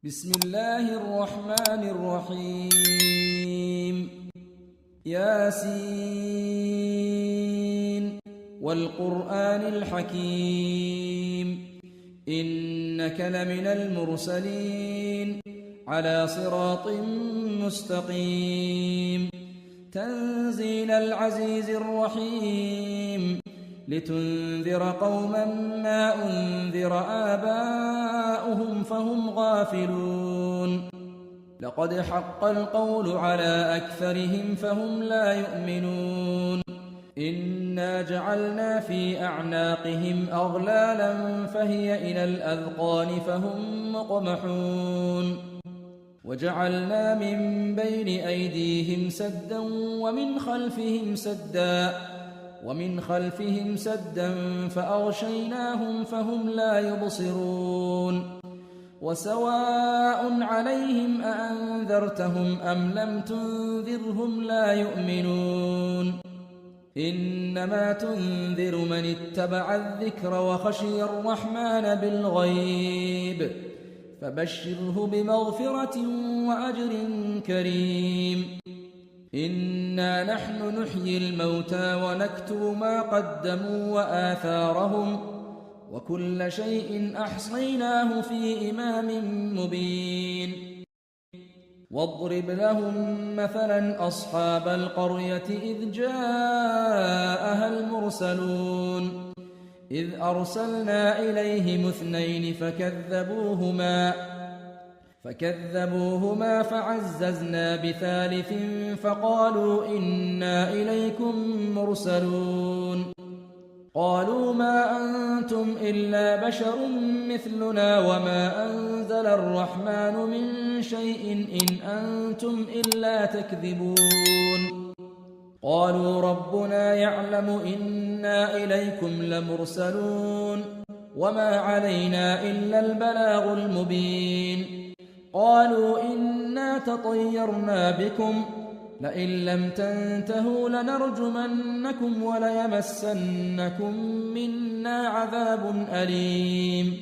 بسم الله الرحمن الرحيم ياسين والقرآن الحكيم إنك لمن المرسلين على صراط مستقيم تنزيل العزيز الرحيم لتنذر قوما ما أنذر آباؤهم فهم غافلون لقد حق القول على أكثرهم فهم لا يؤمنون إنا جعلنا في أعناقهم أغلالا فهي إلى الأذقان فهم مقمحون وجعلنا من بين أيديهم سدا ومن خلفهم سدا فأغشيناهم فهم لا يبصرون وسواء عليهم أأنذرتهم أم لم تنذرهم لا يؤمنون إنما تنذر من اتبع الذكر وخشي الرحمن بالغيب فبشره بمغفرة وأجر كريم إنا نحن نحيي الموتى ونكتب ما قدموا وآثارهم وكل شيء أحصيناه في إمام مبين واضرب لهم مثلا أصحاب القرية إذ جاءها المرسلون إذ أرسلنا إليهم اثنين فكذبوهما فعززنا بثالث فقالوا إنا إليكم مرسلون قالوا ما أنتم إلا بشر مثلنا وما أنزل الرحمن من شيء إن أنتم إلا تكذبون قالوا ربنا يعلم إنا إليكم لمرسلون وما علينا إلا البلاغ المبين قالوا إنا تطيرنا بكم لئن لم تنتهوا لنرجمنكم وليمسنكم منا عذاب أليم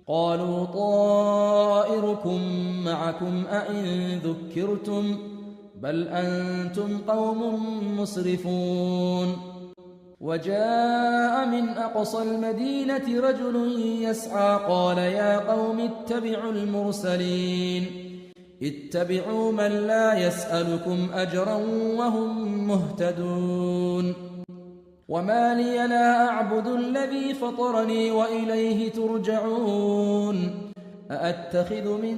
قالوا طائركم معكم أئن ذكرتم بل أنتم قوم مسرفون وجاء من أقصى المدينة رجل يسعى قال يا قوم اتبعوا المرسلين اتبعوا من لا يسألكم أجرا وهم مهتدون وما لي لا أعبد الذي فطرني وإليه ترجعون أأتخذ من